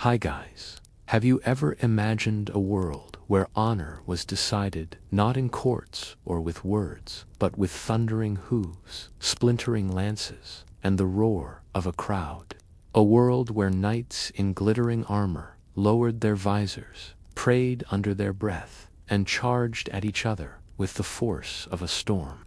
Hi guys. Have you ever imagined a world where honor was decided not in courts or with words, but with thundering hooves, splintering lances, and the roar of a crowd? A world where knights in glittering armor lowered their visors, prayed under their breath, and charged at each other with the force of a storm.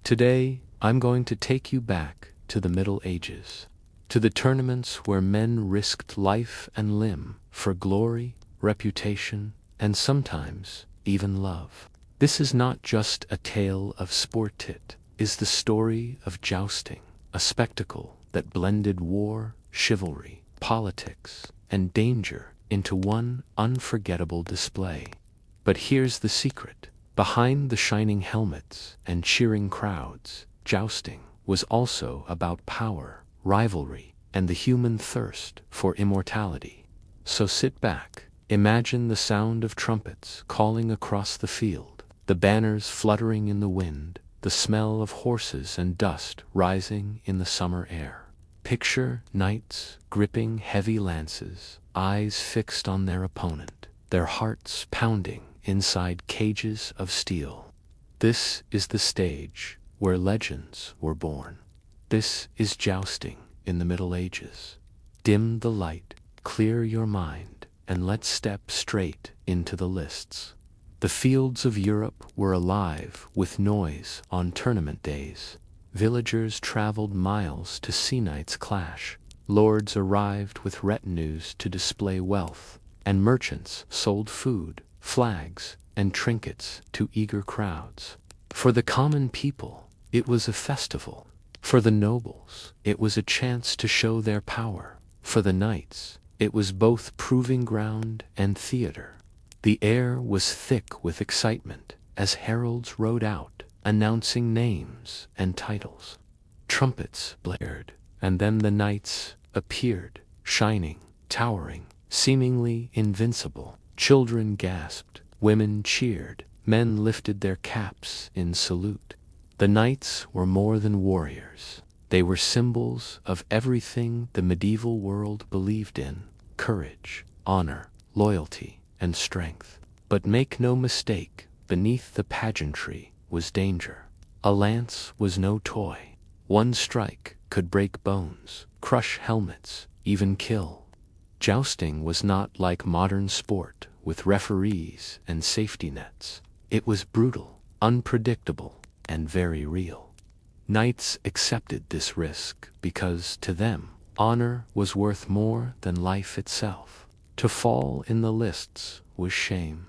Today, I'm going to take you back to the Middle Ages, to the tournaments where men risked life and limb for glory, reputation, and sometimes even love. This is not just a tale of sport, it is the story of jousting, a spectacle that blended war, chivalry, politics, and danger into one unforgettable display. But here's the secret. Behind the shining helmets and cheering crowds, jousting was also about power, rivalry, and the human thirst for immortality. So sit back, imagine the sound of trumpets calling across the field, the banners fluttering in the wind, the smell of horses and dust rising in the summer air. Picture knights gripping heavy lances, eyes fixed on their opponent, their hearts pounding inside cages of steel. This is the stage where legends were born. This is jousting in the Middle Ages. Dim the light, clear your mind, and let's step straight into the lists. The fields of Europe were alive with noise on tournament days. Villagers traveled miles to see knights clash. Lords arrived with retinues to display wealth, and merchants sold food, flags, and trinkets to eager crowds. For the common people, it was a festival. For the nobles, it was a chance to show their power. For the knights, it was both proving ground and theater. The air was thick with excitement as heralds rode out, announcing names and titles. Trumpets blared, and then the knights appeared, shining, towering, seemingly invincible. Children gasped, women cheered, men lifted their caps in salute. The knights were more than warriors. They were symbols of everything the medieval world believed in: courage, honor, loyalty, and strength. But make no mistake, beneath the pageantry was danger. A lance was no toy. One strike could break bones, crush helmets, even kill. Jousting was not like modern sport with referees and safety nets. It was brutal, unpredictable, and very real. Knights accepted this risk because, to them, honor was worth more than life itself. To fall in the lists was shame.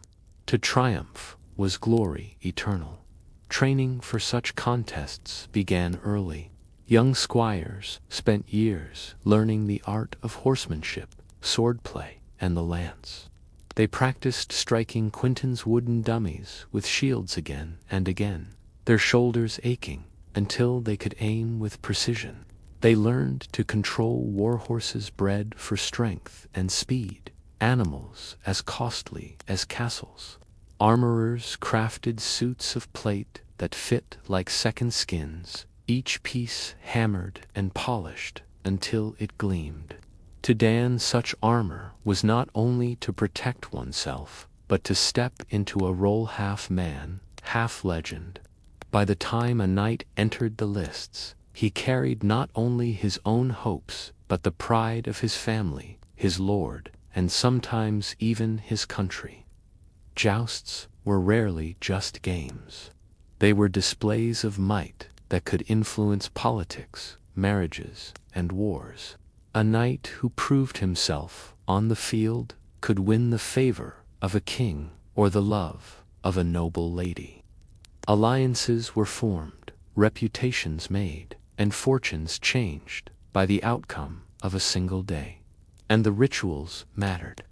To triumph was glory eternal. Training for such contests began early. Young squires spent years learning the art of horsemanship, swordplay, and the lance. They practiced striking Quinton's wooden dummies with shields again and again, their shoulders aching until they could aim with precision. They learned to control war horses bred for strength and speed, animals as costly as castles. Armorers crafted suits of plate that fit like second skins, each piece hammered and polished until it gleamed. To don such armor was not only to protect oneself, but to step into a role half man, half legend. By the time a knight entered the lists, he carried not only his own hopes, but the pride of his family, his lord, and sometimes even his country. Jousts were rarely just games. They were displays of might that could influence politics, marriages, and wars. A knight who proved himself on the field could win the favor of a king or the love of a noble lady. Alliances were formed, reputations made, and fortunes changed by the outcome of a single day. And the rituals mattered.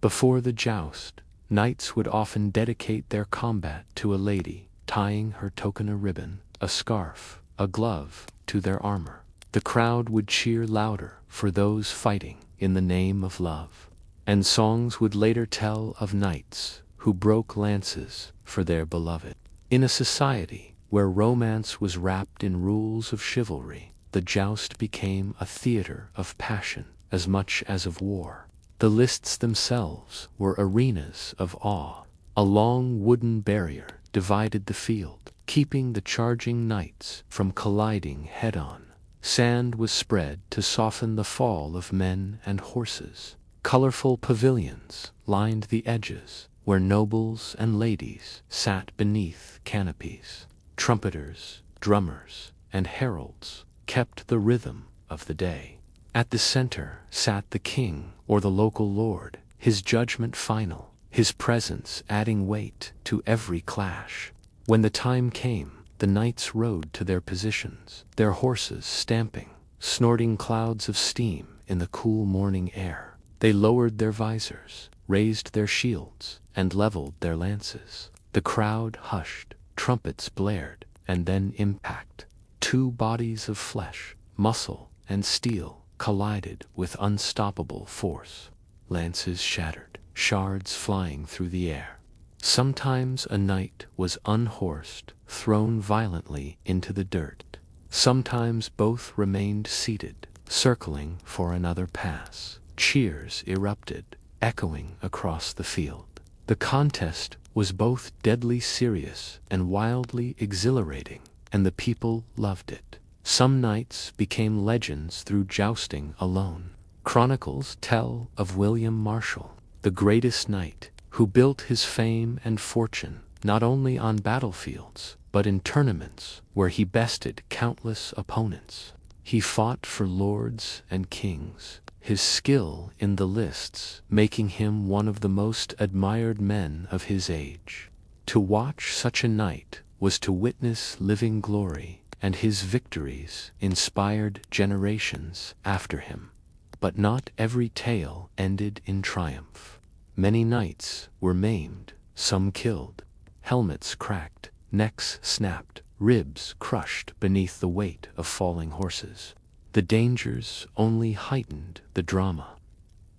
Before the joust, knights would often dedicate their combat to a lady, tying her token a ribbon, a scarf, a glove to their armor. The crowd would cheer louder for those fighting in the name of love. And songs would later tell of knights who broke lances for their beloved. In a society where romance was wrapped in rules of chivalry, the joust became a theater of passion as much as of war. The lists themselves were arenas of awe. A long wooden barrier divided the field, keeping the charging knights from colliding head-on. Sand was spread to soften the fall of men and horses. Colorful pavilions lined the edges, where nobles and ladies sat beneath canopies. Trumpeters, drummers, and heralds kept the rhythm of the day. At the center sat the king or the local lord, his judgment final, his presence adding weight to every clash. When the time came, the knights rode to their positions, their horses stamping, snorting clouds of steam in the cool morning air. They lowered their visors, raised their shields, and leveled their lances. The crowd hushed, trumpets blared, and then impact. Two bodies of flesh, muscle, and steel collided with unstoppable force. Lances shattered, shards flying through the air. Sometimes a knight was unhorsed, thrown violently into the dirt. Sometimes both remained seated, circling for another pass. Cheers erupted, echoing across the field. The contest was both deadly serious and wildly exhilarating, and the people loved it. Some knights became legends through jousting alone. Chronicles tell of William Marshall, the greatest knight, who built his fame and fortune not only on battlefields, but in tournaments where he bested countless opponents. He fought for lords and kings, his skill in the lists making him one of the most admired men of his age. To watch such a knight was to witness living glory, and his victories inspired generations after him. But not every tale ended in triumph. Many knights were maimed, some killed. Helmets cracked, necks snapped, ribs crushed beneath the weight of falling horses. The dangers only heightened the drama.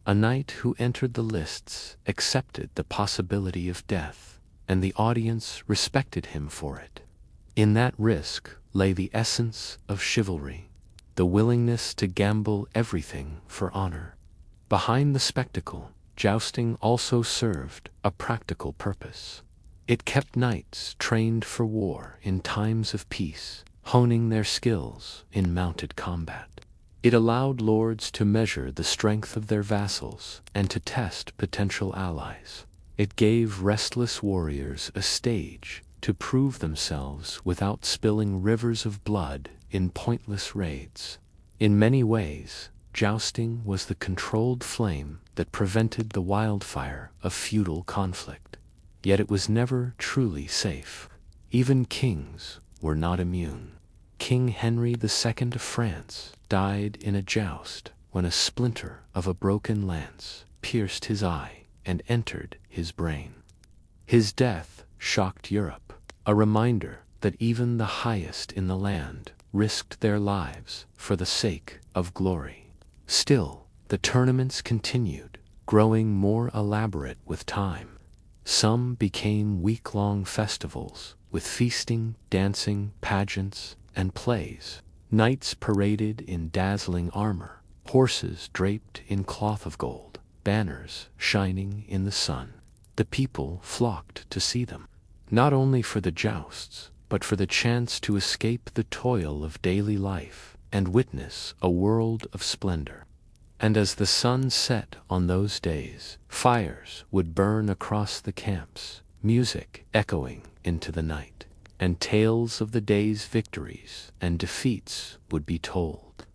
A knight who entered the lists accepted the possibility of death, and the audience respected him for it. In that risk lay the essence of chivalry, the willingness to gamble everything for honor. Behind the spectacle, jousting also served a practical purpose. It kept knights trained for war in times of peace, honing their skills in mounted combat. It allowed lords to measure the strength of their vassals and to test potential allies. It gave restless warriors a stage to prove themselves without spilling rivers of blood in pointless raids. In many ways, jousting was the controlled flame that prevented the wildfire of feudal conflict. Yet it was never truly safe. Even kings were not immune. King Henry II of France died in a joust when a splinter of a broken lance pierced his eye and entered his brain. His death shocked Europe, a reminder that even the highest in the land risked their lives for the sake of glory. Still, the tournaments continued, growing more elaborate with time. Some became week-long festivals with feasting, dancing, pageants, and plays. Knights paraded in dazzling armor, horses draped in cloth of gold, banners shining in the sun. The people flocked to see them, not only for the jousts, but for the chance to escape the toil of daily life and witness a world of splendor. And as the sun set on those days, fires would burn across the camps, music echoing into the night, and tales of the day's victories and defeats would be told.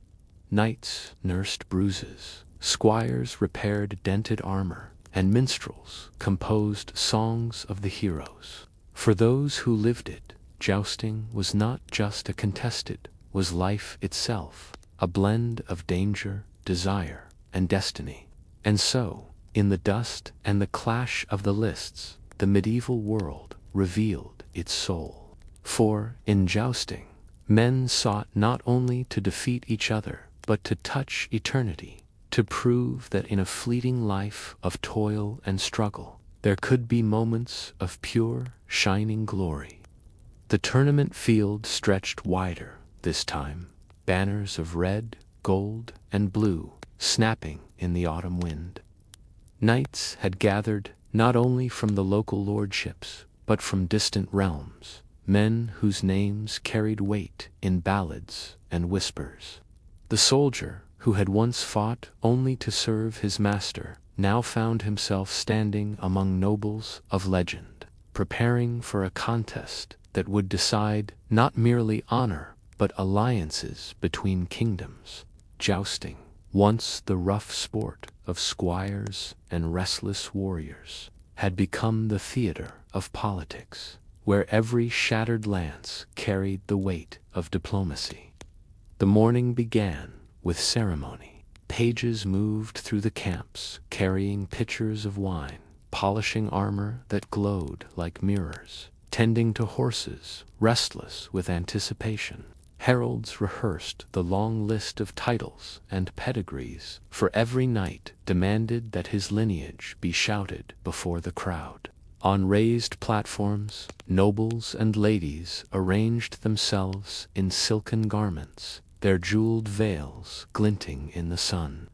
Knights nursed bruises, squires repaired dented armor, and minstrels composed songs of the heroes. For those who lived it, jousting was not just a contested, was life itself, a blend of danger, desire, and destiny. And so, in the dust and the clash of the lists, the medieval world revealed its soul. For, in jousting, men sought not only to defeat each other, but to touch eternity, to prove that in a fleeting life of toil and struggle, there could be moments of pure, shining glory. The tournament field stretched wider this time, banners of red, gold, and blue snapping in the autumn wind. Knights had gathered not only from the local lordships, but from distant realms, men whose names carried weight in ballads and whispers. The soldier, who had once fought only to serve his master, now found himself standing among nobles of legend, preparing for a contest that would decide not merely honor, but alliances between kingdoms. Jousting, once the rough sport of squires and restless warriors, had become the theater of politics, where every shattered lance carried the weight of diplomacy. The morning began with ceremony. Pages moved through the camps, carrying pitchers of wine, polishing armor that glowed like mirrors, tending to horses restless with anticipation. Heralds rehearsed the long list of titles and pedigrees, for every knight demanded that his lineage be shouted before the crowd. On raised platforms, nobles and ladies arranged themselves in silken garments, their jeweled veils glinting in the sun.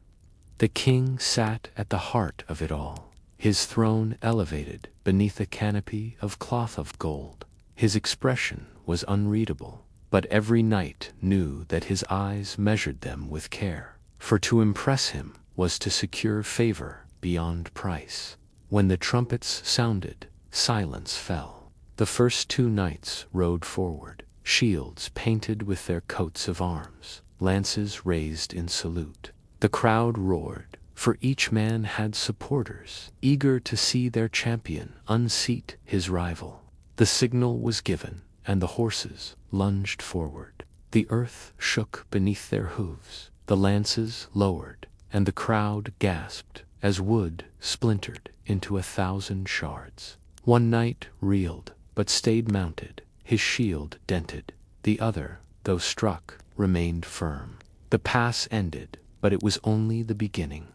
The king sat at the heart of it all, his throne elevated beneath a canopy of cloth of gold. His expression was unreadable, but every knight knew that his eyes measured them with care, for to impress him was to secure favor beyond price. When the trumpets sounded, silence fell. The first two knights rode forward, shields painted with their coats of arms, lances raised in salute. The crowd roared, for each man had supporters, eager to see their champion unseat his rival. The signal was given, and the horses lunged forward. The earth shook beneath their hooves, the lances lowered, and the crowd gasped as wood splintered into 1,000 shards. One knight reeled, but stayed mounted, his shield dented. The other, though struck, remained firm. The pass ended, but it was only the beginning.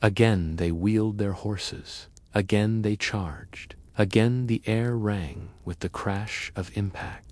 Again they wheeled their horses, again they charged, again the air rang with the crash of impact.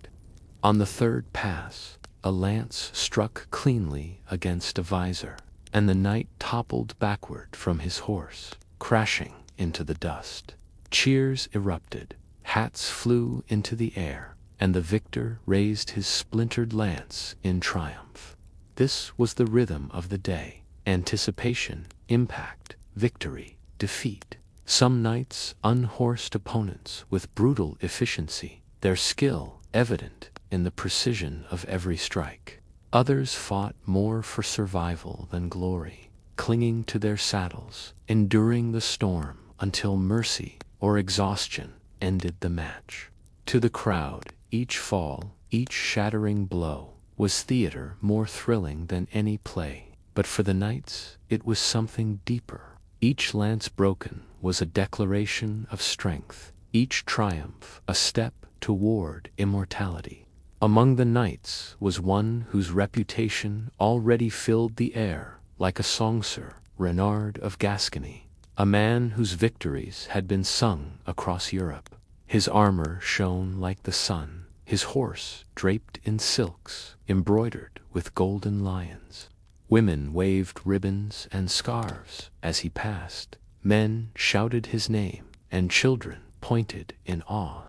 On the third pass, a lance struck cleanly against a visor, and the knight toppled backward from his horse, crashing into the dust. Cheers erupted, hats flew into the air, and the victor raised his splintered lance in triumph. This was the rhythm of the day: anticipation, impact, victory, defeat. Some knights unhorsed opponents with brutal efficiency, their skill evident in the precision of every strike. Others fought more for survival than glory, clinging to their saddles, enduring the storm until mercy or exhaustion ended the match. To the crowd, each fall, each shattering blow, was theater more thrilling than any play. But for the knights, it was something deeper. Each lance broken was a declaration of strength, each triumph a step toward immortality. Among the knights was one whose reputation already filled the air like a songster, Renard of Gascony, a man whose victories had been sung across Europe. His armor shone like the sun, his horse draped in silks, embroidered with golden lions. Women waved ribbons and scarves as he passed. Men shouted his name, and children pointed in awe.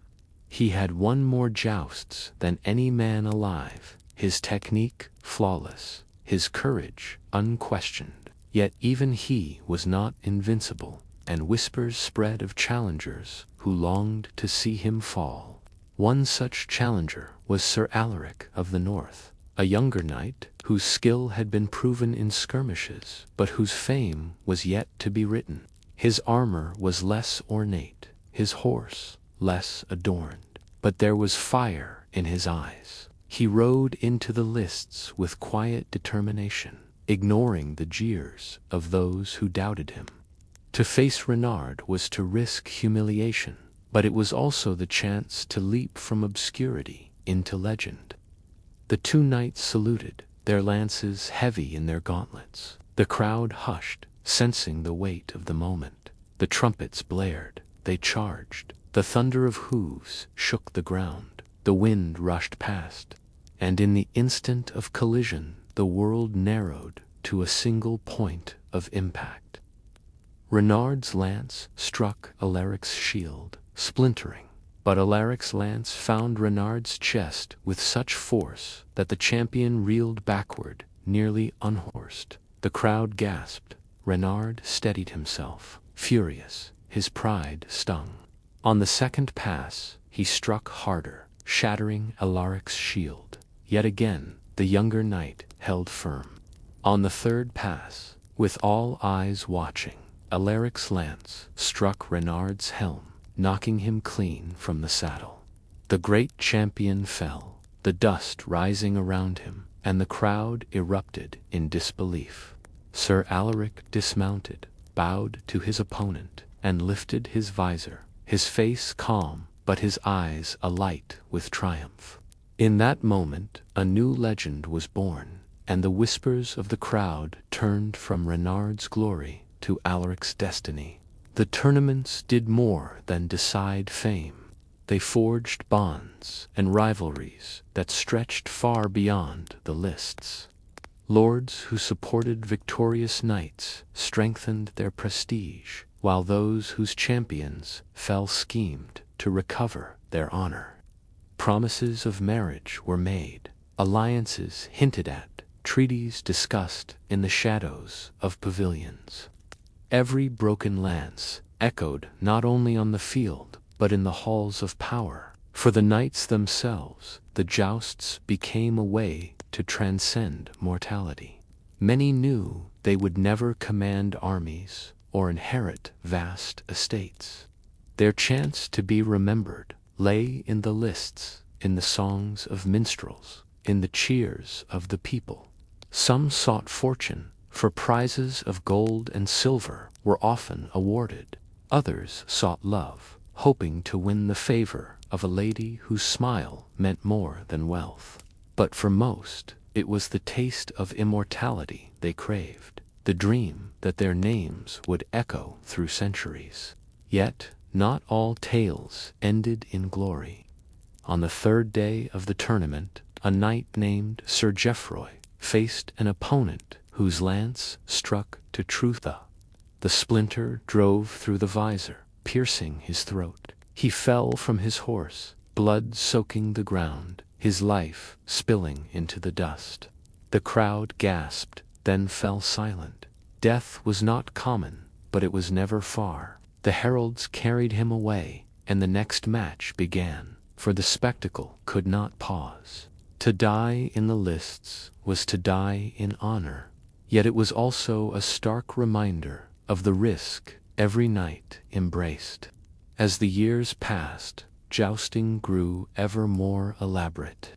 He had won more jousts than any man alive, his technique flawless, his courage unquestioned. Yet even he was not invincible, and whispers spread of challengers who longed to see him fall. One such challenger was Sir Alaric of the North, a younger knight whose skill had been proven in skirmishes, but whose fame was yet to be written. His armor was less ornate, his horse less adorned, but there was fire in his eyes. He rode into the lists with quiet determination, ignoring the jeers of those who doubted him. To face Renard was to risk humiliation, but it was also the chance to leap from obscurity into legend. The two knights saluted, their lances heavy in their gauntlets. The crowd hushed, sensing the weight of the moment. The trumpets blared, they charged. The thunder of hooves shook the ground. The wind rushed past, and in the instant of collision, the world narrowed to a single point of impact. Renard's lance struck Alaric's shield, splintering, but Alaric's lance found Renard's chest with such force that the champion reeled backward, nearly unhorsed. The crowd gasped. Renard steadied himself, furious, his pride stung. On the second pass, he struck harder, shattering Alaric's shield. Yet again, the younger knight held firm. On the third pass, with all eyes watching, Alaric's lance struck Renard's helm, knocking him clean from the saddle. The great champion fell, the dust rising around him, and the crowd erupted in disbelief. Sir Alaric dismounted, bowed to his opponent, and lifted his visor, his face calm, but his eyes alight with triumph. In that moment, a new legend was born, and the whispers of the crowd turned from Renard's glory to Alaric's destiny. The tournaments did more than decide fame. They forged bonds and rivalries that stretched far beyond the lists. Lords who supported victorious knights strengthened their prestige, while those whose champions fell schemed to recover their honor. Promises of marriage were made, alliances hinted at, treaties discussed in the shadows of pavilions. Every broken lance echoed not only on the field, but in the halls of power. For the knights themselves, the jousts became a way to transcend mortality. Many knew they would never command armies or inherit vast estates. Their chance to be remembered lay in the lists, in the songs of minstrels, in the cheers of the people. Some sought fortune, for prizes of gold and silver were often awarded. Others sought love, hoping to win the favor of a lady whose smile meant more than wealth. But for most, it was the taste of immortality they craved, the dream that their names would echo through centuries. Yet, not all tales ended in glory. On the third day of the tournament, a knight named Sir Geoffroy faced an opponent whose lance struck to trutha. The splinter drove through the visor, piercing his throat. He fell from his horse, blood soaking the ground, his life spilling into the dust. The crowd gasped, then fell silent. Death was not common, but it was never far. The heralds carried him away, and the next match began, for the spectacle could not pause. To die in the lists was to die in honor, yet it was also a stark reminder of the risk every knight embraced. As the years passed, jousting grew ever more elaborate.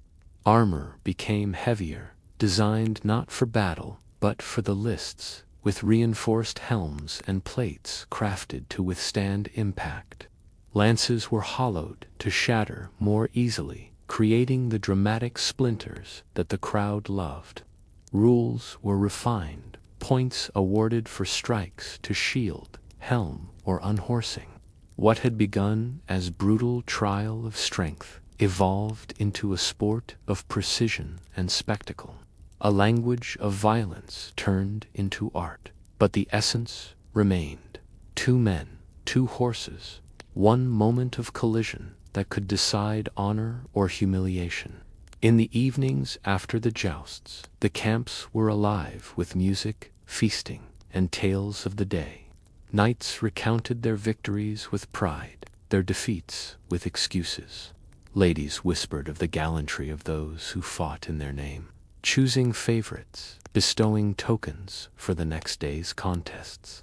Armor became heavier, designed not for battle, but for the lists, with reinforced helms and plates crafted to withstand impact. Lances were hollowed to shatter more easily, creating the dramatic splinters that the crowd loved. Rules were refined, points awarded for strikes to shield, helm, or unhorsing. What had begun as brutal trial of strength evolved into a sport of precision and spectacle. A language of violence turned into art, but the essence remained. 2 men, 2 horses, 1 moment of collision that could decide honor or humiliation. In the evenings after the jousts, the camps were alive with music, feasting, and tales of the day. Knights recounted their victories with pride, their defeats with excuses. Ladies whispered of the gallantry of those who fought in their name, choosing favorites, bestowing tokens for the next day's contests.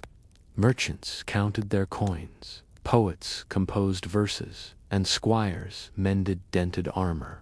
Merchants counted their coins, poets composed verses, and squires mended dented armor.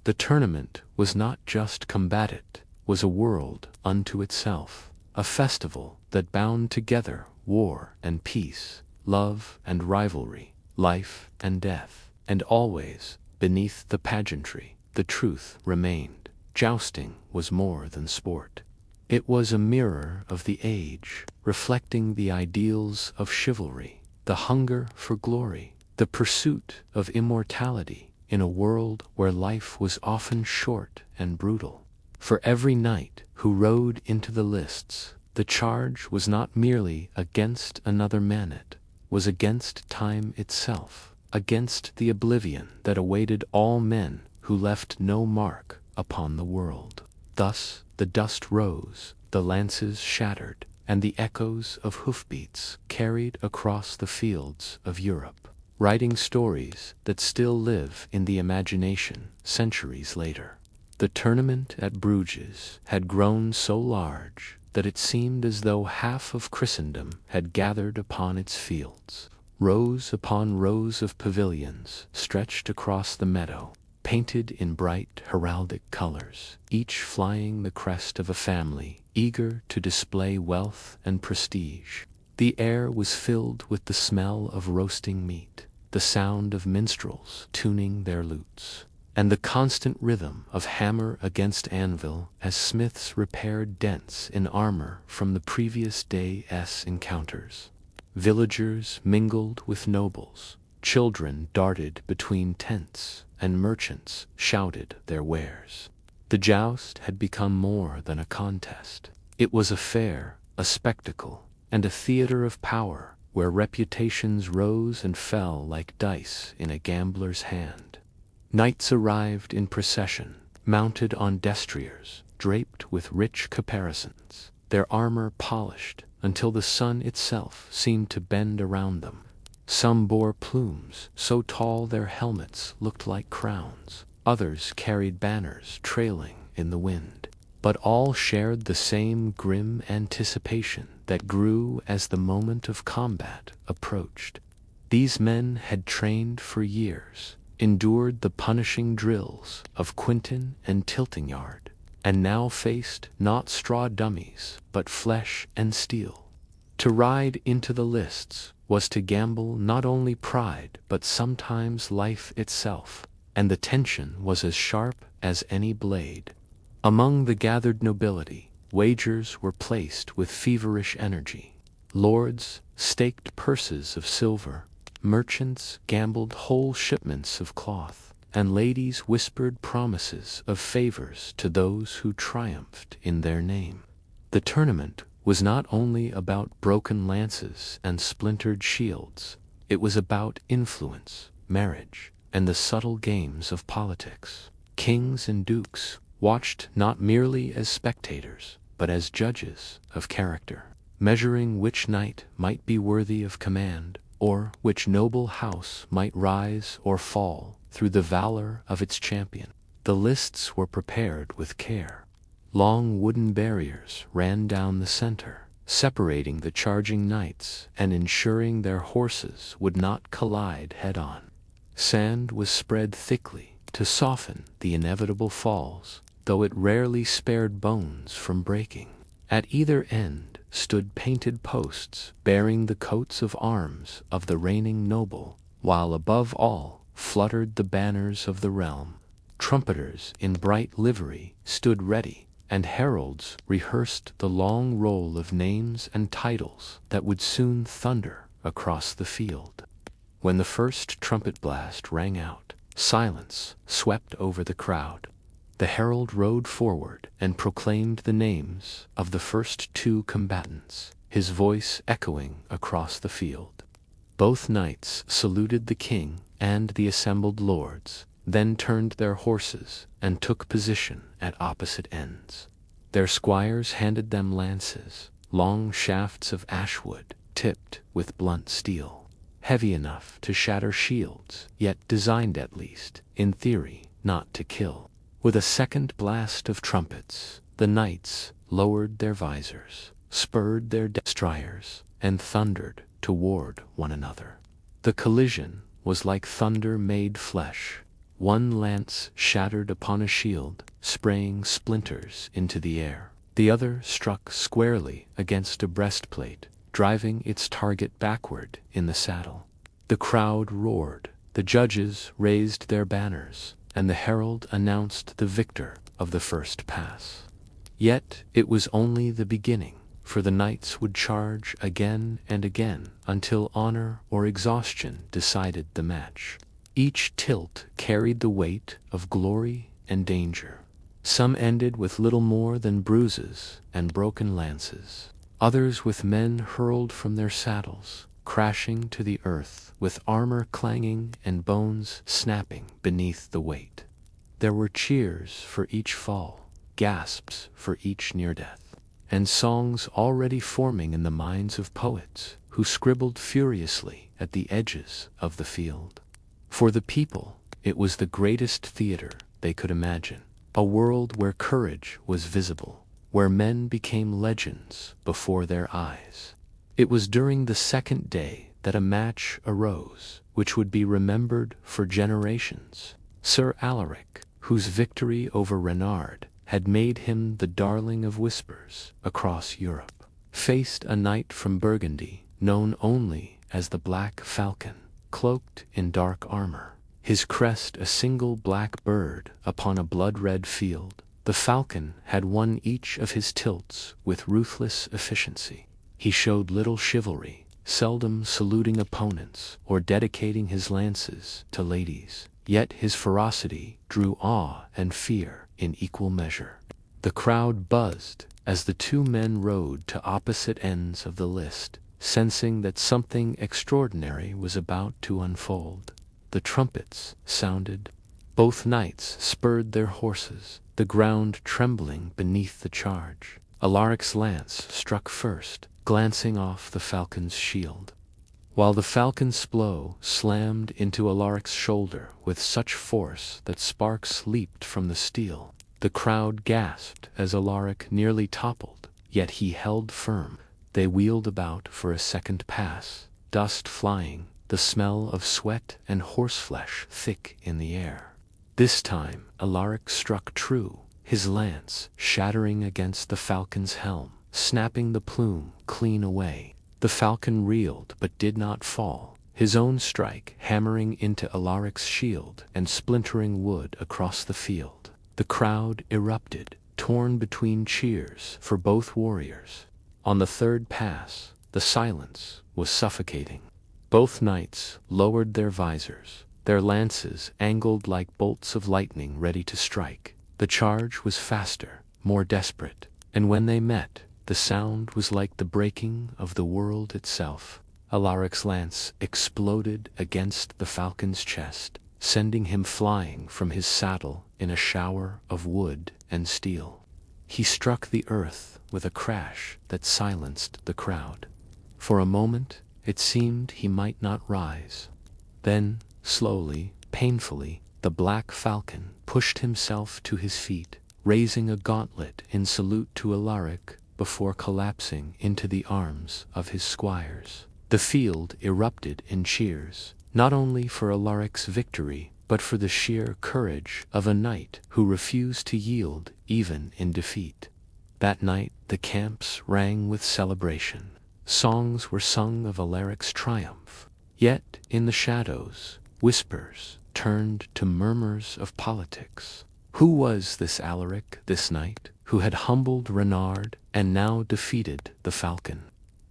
The tournament was not just combated, was a world unto itself, a festival that bound together war and peace, love and rivalry, life and death, and always, beneath the pageantry, the truth remained. Jousting was more than sport. It was a mirror of the age, reflecting the ideals of chivalry, the hunger for glory, the pursuit of immortality in a world where life was often short and brutal. For every knight who rode into the lists, The charge was not merely against another man, it was against time itself, against the oblivion that awaited all men who left no mark upon the world. Thus the dust rose, the lances shattered, and the echoes of hoofbeats carried across the fields of Europe, writing stories that still live in the imagination centuries later. The tournament at Bruges had grown so large that it seemed as though half of Christendom had gathered upon its fields. Rows upon rows of pavilions stretched across the meadow, painted in bright heraldic colors, each flying the crest of a family eager to display wealth and prestige. The air was filled with the smell of roasting meat, the sound of minstrels tuning their lutes, and the constant rhythm of hammer against anvil as smiths repaired dents in armor from the previous day's encounters. Villagers mingled with nobles, children darted between tents, and merchants shouted their wares. The joust had become more than a contest. It was a fair, a spectacle, and a theater of power where reputations rose and fell like dice in a gambler's hand. Knights arrived in procession, mounted on destriers, draped with rich caparisons, their armor polished until the sun itself seemed to bend around them. Some bore plumes so tall their helmets looked like crowns, others carried banners trailing in the wind. But all shared the same grim anticipation that grew as the moment of combat approached. These men had trained for years, endured the punishing drills of Quinton and Tiltingyard, and now faced not straw dummies, but flesh and steel. To ride into the lists was to gamble not only pride but sometimes life itself, and the tension was as sharp as any blade. Among the gathered nobility, wagers were placed with feverish energy. Lords staked purses of silver, merchants gambled whole shipments of cloth, and ladies whispered promises of favors to those who triumphed in their name. The tournament was not only about broken lances and splintered shields, it was about influence, marriage, and the subtle games of politics. Kings and dukes watched not merely as spectators, but as judges of character, measuring which knight might be worthy of command, or which noble house might rise or fall through the valor of its champion. The lists were prepared with care. Long wooden barriers ran down the center, separating the charging knights and ensuring their horses would not collide head-on. Sand was spread thickly to soften the inevitable falls, though it rarely spared bones from breaking. At either end stood painted posts bearing the coats of arms of the reigning noble, while above all fluttered the banners of the realm. Trumpeters in bright livery stood ready, and heralds rehearsed the long roll of names and titles that would soon thunder across the field. When the first trumpet blast rang out, silence swept over the crowd. The herald rode forward and proclaimed the names of the first two combatants, his voice echoing across the field. Both knights saluted the king and the assembled lords, then turned their horses and took position at opposite ends. Their squires handed them lances, long shafts of ashwood tipped with blunt steel, heavy enough to shatter shields, yet designed at least, in theory, not to kill. With a second blast of trumpets, the knights lowered their visors, spurred their destriers, and thundered toward one another. The collision was like thunder made flesh. One lance shattered upon a shield, spraying splinters into the air. The other struck squarely against a breastplate, driving its target backward in the saddle. The crowd roared, the judges raised their banners, and the herald announced the victor of the first pass. Yet it was only the beginning, for the knights would charge again and again until honor or exhaustion decided the match. Each tilt carried the weight of glory and danger. Some ended with little more than bruises and broken lances. others with men hurled from their saddles, crashing to the earth, with armor clanging and bones snapping beneath the weight. There were cheers for each fall, gasps for each near-death, and songs already forming in the minds of poets who scribbled furiously at the edges of the field. For the people, it was the greatest theater they could imagine, a world where courage was visible, where men became legends before their eyes. It was during the second day that a match arose which would be remembered for generations. Sir Alaric, whose victory over Reynard had made him the darling of whispers across Europe, faced a knight from Burgundy known only as the Black Falcon, cloaked in dark armor, his crest a single black bird upon a blood-red field. The falcon had won each of his tilts with ruthless efficiency. He showed little chivalry, seldom saluting opponents or dedicating his lances to ladies, yet his ferocity drew awe and fear in equal measure. The crowd buzzed as the two men rode to opposite ends of the list, sensing that something extraordinary was about to unfold. The trumpets sounded. Both knights spurred their horses, the ground trembling beneath the charge. Alaric's lance struck first, glancing off the falcon's shield, while the falcon's blow slammed into Alaric's shoulder with such force that sparks leaped from the steel. The crowd gasped as Alaric nearly toppled, yet he held firm. They wheeled about for a second pass, dust flying, the smell of sweat and horseflesh thick in the air. This time Alaric struck true, his lance shattering against the falcon's helm, snapping the plume clean away. The falcon reeled but did not fall, his own strike hammering into Alaric's shield and splintering wood across the field. The crowd erupted, torn between cheers for both warriors. On the third pass, the silence was suffocating. Both knights lowered their visors, their lances angled like bolts of lightning ready to strike. The charge was faster, more desperate, and when they met, the sound was like the breaking of the world itself. Alaric's lance exploded against the falcon's chest, sending him flying from his saddle in a shower of wood and steel. He struck the earth with a crash that silenced the crowd. For a moment, it seemed he might not rise. Then, slowly, painfully, the Black Falcon pushed himself to his feet, raising a gauntlet in salute to Alaric before collapsing into the arms of his squires. The field erupted in cheers, not only for Alaric's victory, but for the sheer courage of a knight who refused to yield even in defeat. That night the camps rang with celebration. Songs were sung of Alaric's triumph. Yet, in the shadows, whispers turned to murmurs of politics. Who was this Alaric, this knight, who had humbled Reynard and now defeated the falcon?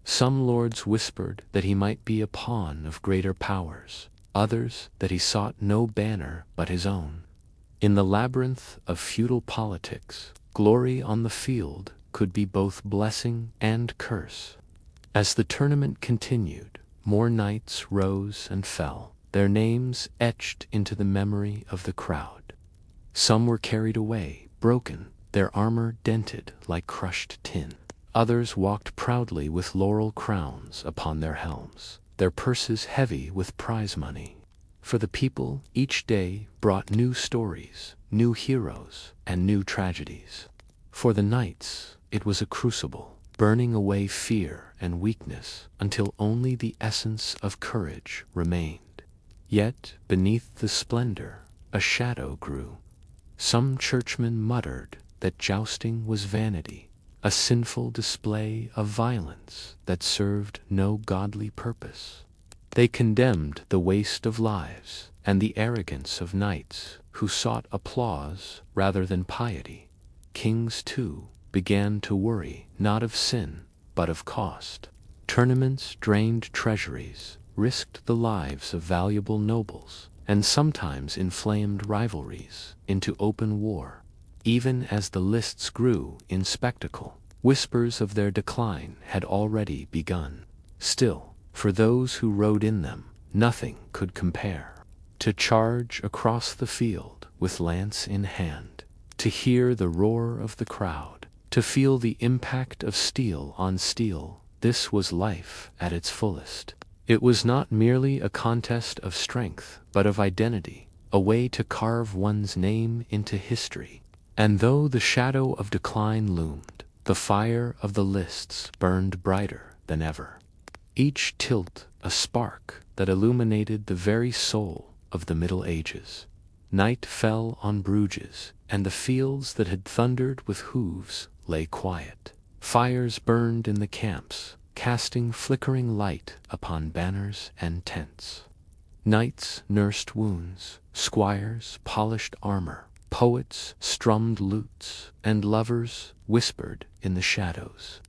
Some lords whispered that he might be a pawn of greater powers, others that he sought no banner but his own. In the labyrinth of feudal politics, glory on the field could be both blessing and curse. As the tournament continued, more knights rose and fell, their names etched into the memory of the crowd. Some were carried away, broken, their armor dented like crushed tin. Others walked proudly with laurel crowns upon their helms, their purses heavy with prize money. For the people, each day brought new stories, new heroes, and new tragedies. For the knights, it was a crucible, burning away fear and weakness until only the essence of courage remained. Yet, beneath the splendor, a shadow grew. Some churchmen muttered that jousting was vanity, a sinful display of violence that served no godly purpose. They condemned the waste of lives and the arrogance of knights who sought applause rather than piety. Kings, too, began to worry not of sin, but of cost. Tournaments drained treasuries, risked the lives of valuable nobles, and sometimes inflamed rivalries into open war. Even as the lists grew in spectacle, Whispers of their decline had already begun. Still, for those who rode in them, nothing could compare. To charge across the field with lance in hand, to hear the roar of the crowd, to feel the impact of steel on steel, this was life at its fullest. It was not merely a contest of strength, but of identity, a way to carve one's name into history. And though the shadow of decline loomed, the fire of the lists burned brighter than ever. Each tilt a spark that illuminated the very soul of the Middle Ages. Night fell on Bruges, and the fields that had thundered with hooves lay quiet. Fires burned in the camps, casting flickering light upon banners and tents. Knights nursed wounds, squires polished armor, poets strummed lutes, and lovers whispered in the shadows.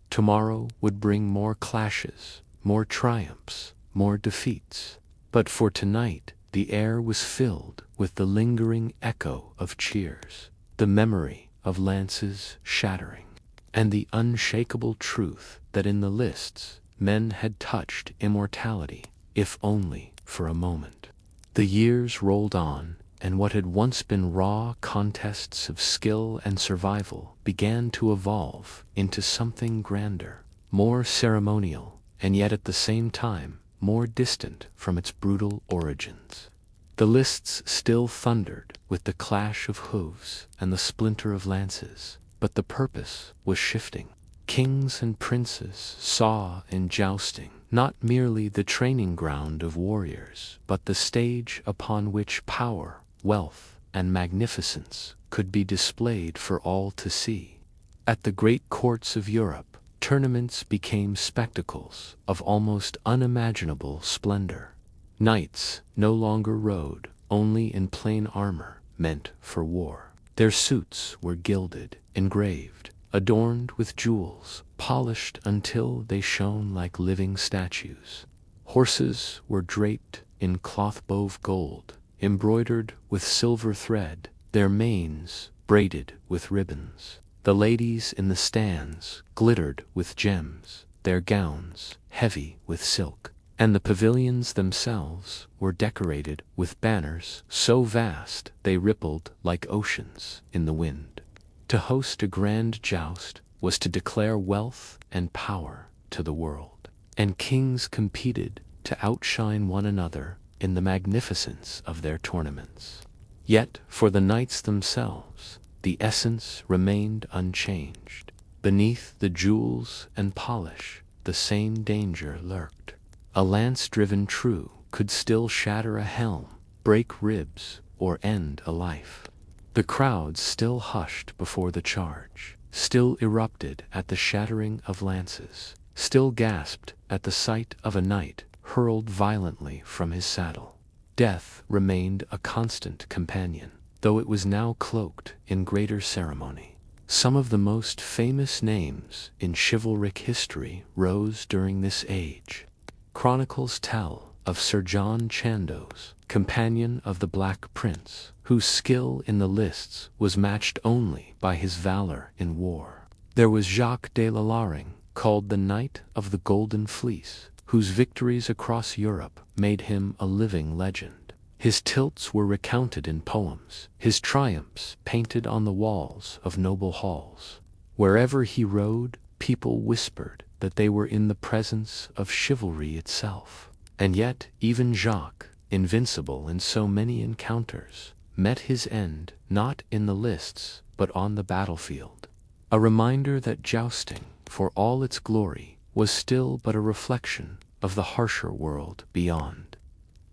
Tomorrow would bring more clashes, more triumphs, more defeats. But for tonight, the air was filled with the lingering echo of cheers, the memory of lances shattering, and the unshakable truth that in the lists men had touched immortality, if only for a moment. The years rolled on, and what had once been raw contests of skill and survival began to evolve into something grander, more ceremonial, and yet at the same time more distant from its brutal origins. The lists still thundered with the clash of hooves and the splinter of lances, but the purpose was shifting. Kings and princes saw in jousting not merely the training ground of warriors, but the stage upon which power, wealth, and magnificence could be displayed for all to see. At the great courts of Europe, tournaments became spectacles of almost unimaginable splendor. Knights no longer rode only in plain armor meant for war. Their suits were gilded, engraved, adorned with jewels, polished until they shone like living statues. Horses were draped in cloth-bove gold, embroidered with silver thread, their manes braided with ribbons. The ladies in the stands glittered with gems, their gowns heavy with silk, and the pavilions themselves were decorated with banners so vast they rippled like oceans in the wind. To host a grand joust was to declare wealth and power to the world, and kings competed to outshine one another in the magnificence of their tournaments. Yet for the knights themselves, the essence remained unchanged. Beneath the jewels and polish, the same danger lurked. A lance-driven true could still shatter a helm, break ribs, or end a life. The crowds still hushed before the charge, still erupted at the shattering of lances, still gasped at the sight of a knight hurled violently from his saddle. Death remained a constant companion, though it was now cloaked in greater ceremony. Some of the most famous names in chivalric history rose during this age. Chronicles tell of Sir John Chandos, companion of the Black Prince, whose skill in the lists was matched only by his valor in war. There was Jacques de la Laring, called the Knight of the Golden Fleece, whose victories across Europe made him a living legend. His tilts were recounted in poems, his triumphs painted on the walls of noble halls. Wherever he rode, people whispered that they were in the presence of chivalry itself. And yet, even Jacques, invincible in so many encounters, met his end not in the lists, but on the battlefield. A reminder that jousting, for all its glory, was still but a reflection of the harsher world beyond.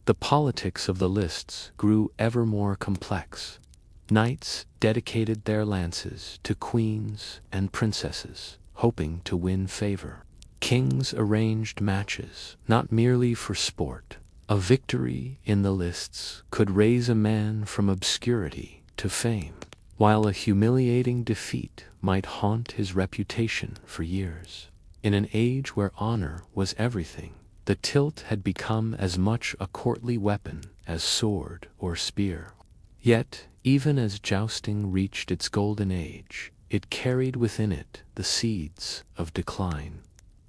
The politics of the lists grew ever more complex. Knights dedicated their lances to queens and princesses, hoping to win favor. Kings arranged matches, not merely for sport. A victory in the lists could raise a man from obscurity to fame, while a humiliating defeat might haunt his reputation for years. In an age where honor was everything, the tilt had become as much a courtly weapon as sword or spear. Yet, even as jousting reached its golden age, it carried within it the seeds of decline.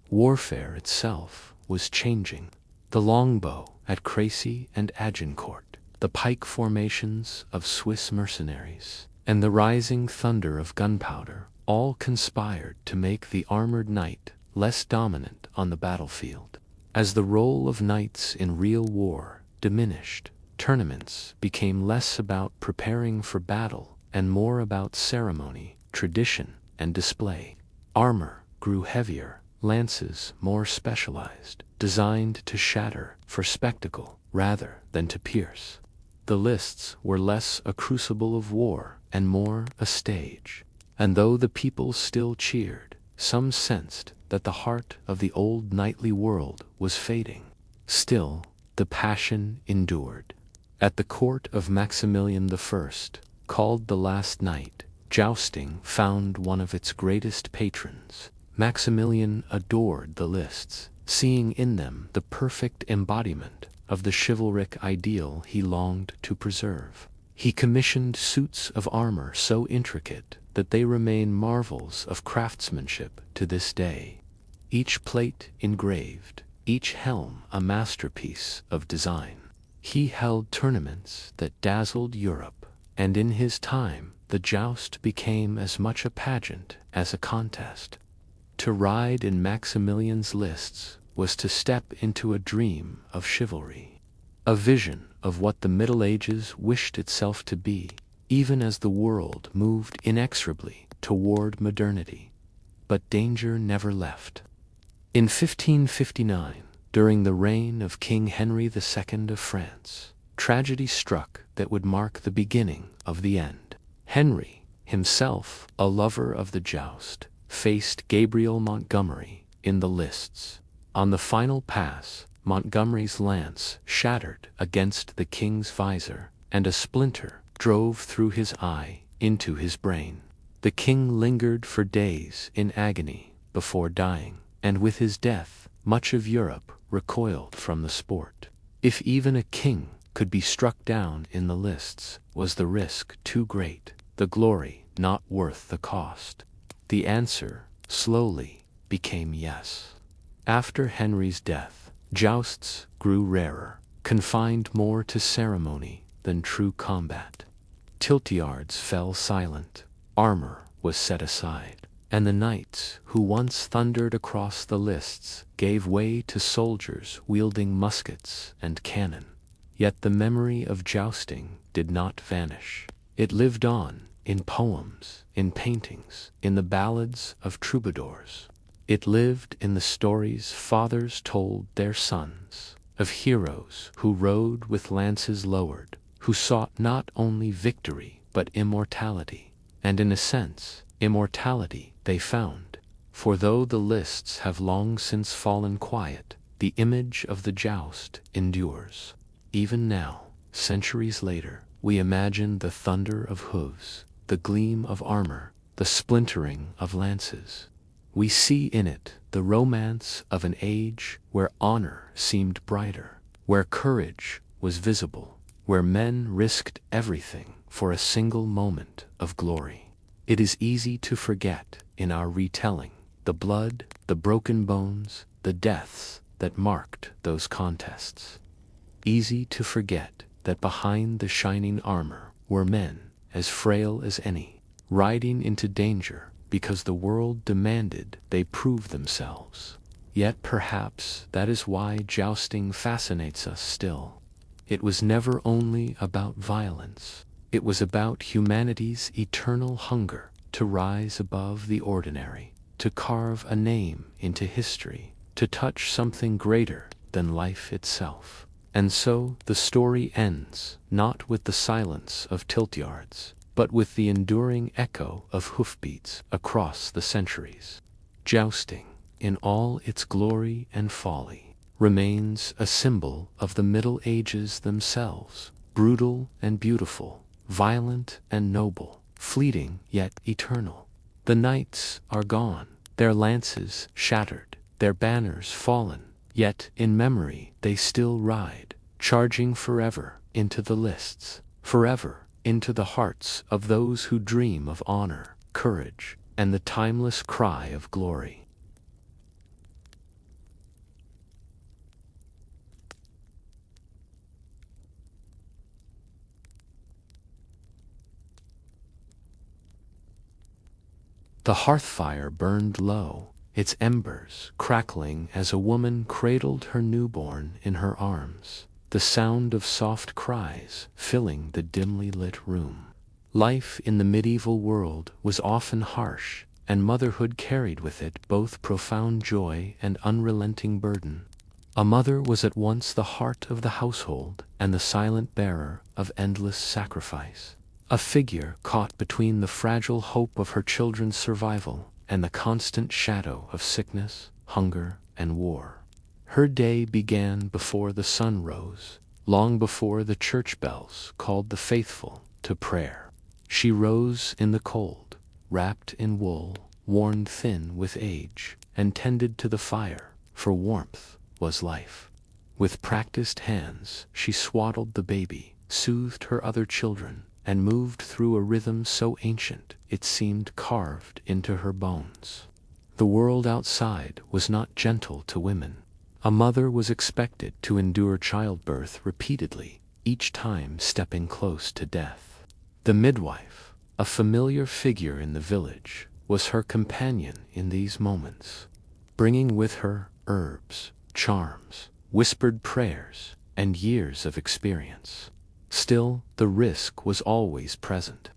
Warfare itself was changing. The longbow at Crécy and Agincourt, the pike formations of Swiss mercenaries, and the rising thunder of gunpowder all conspired to make the armored knight less dominant on the battlefield. As the role of knights in real war diminished, tournaments became less about preparing for battle and more about ceremony, tradition, and display. Armor grew heavier, lances more specialized, designed to shatter for spectacle rather than to pierce. The lists were less a crucible of war and more a stage. And though the people still cheered, some sensed that the heart of the old knightly world was fading. Still, the passion endured. At the court of Maximilian I, called the Last Knight, jousting found one of its greatest patrons. Maximilian adored the lists, seeing in them the perfect embodiment of the chivalric ideal he longed to preserve. He commissioned suits of armor so intricate that they remain marvels of craftsmanship to this day. Each plate engraved, each helm a masterpiece of design. He held tournaments that dazzled Europe, and in his time the joust became as much a pageant as a contest. To ride in Maximilian's lists was to step into a dream of chivalry, a vision of what the Middle Ages wished itself to be, even as the world moved inexorably toward modernity. But danger never left. In 1559, during the reign of King Henry II of France, tragedy struck that would mark the beginning of the end. Henry, himself a lover of the joust, faced Gabriel Montgomery in the lists. On the final pass, Montgomery's lance shattered against the king's visor, and a splinter drove through his eye into his brain. The king lingered for days in agony before dying, and with his death, much of Europe recoiled from the sport. If even a king could be struck down in the lists, was the risk too great, the glory not worth the cost? The answer, slowly, became yes. After Henry's death, jousts grew rarer, confined more to ceremony than true combat. Tiltyards fell silent, armor was set aside, and the knights who once thundered across the lists gave way to soldiers wielding muskets and cannon. Yet the memory of jousting did not vanish. It lived on in poems, in paintings, in the ballads of troubadours. It lived in the stories fathers told their sons, of heroes who rode with lances lowered, who sought not only victory but immortality. And in a sense, immortality they found. For though the lists have long since fallen quiet, the image of the joust endures. Even now, centuries later, we imagine the thunder of hooves, the gleam of armor, the splintering of lances. We see in it the romance of an age where honor seemed brighter, where courage was visible, where men risked everything for a single moment of glory. It is easy to forget, in our retelling, the blood, the broken bones, the deaths that marked those contests. Easy to forget that behind the shining armor were men as frail as any, riding into danger because the world demanded they prove themselves. Yet perhaps that is why jousting fascinates us still. It was never only about violence. It was about humanity's eternal hunger to rise above the ordinary, to carve a name into history, to touch something greater than life itself. And so the story ends, not with the silence of tiltyards, but with the enduring echo of hoofbeats across the centuries. Jousting, in all its glory and folly, remains a symbol of the Middle Ages themselves, brutal and beautiful, violent and noble, fleeting yet eternal. The knights are gone, their lances shattered, their banners fallen, yet in memory they still ride, charging forever into the lists, forever into the hearts of those who dream of honor, courage, and the timeless cry of glory. The hearth fire burned low, its embers crackling as a woman cradled her newborn in her arms, the sound of soft cries filling the dimly lit room. Life in the medieval world was often harsh, and motherhood carried with it both profound joy and unrelenting burden. A mother was at once the heart of the household and the silent bearer of endless sacrifice. A figure caught between the fragile hope of her children's survival and the constant shadow of sickness, hunger, and war. Her day began before the sun rose, long before the church bells called the faithful to prayer. She rose in the cold, wrapped in wool, worn thin with age, and tended to the fire, for warmth was life. With practiced hands, she swaddled the baby, soothed her other children, and moved through a rhythm so ancient it seemed carved into her bones. The world outside was not gentle to women. A mother was expected to endure childbirth repeatedly, each time stepping close to death. The midwife, a familiar figure in the village, was her companion in these moments, bringing with her herbs, charms, whispered prayers, and years of experience. Still, the risk was always present.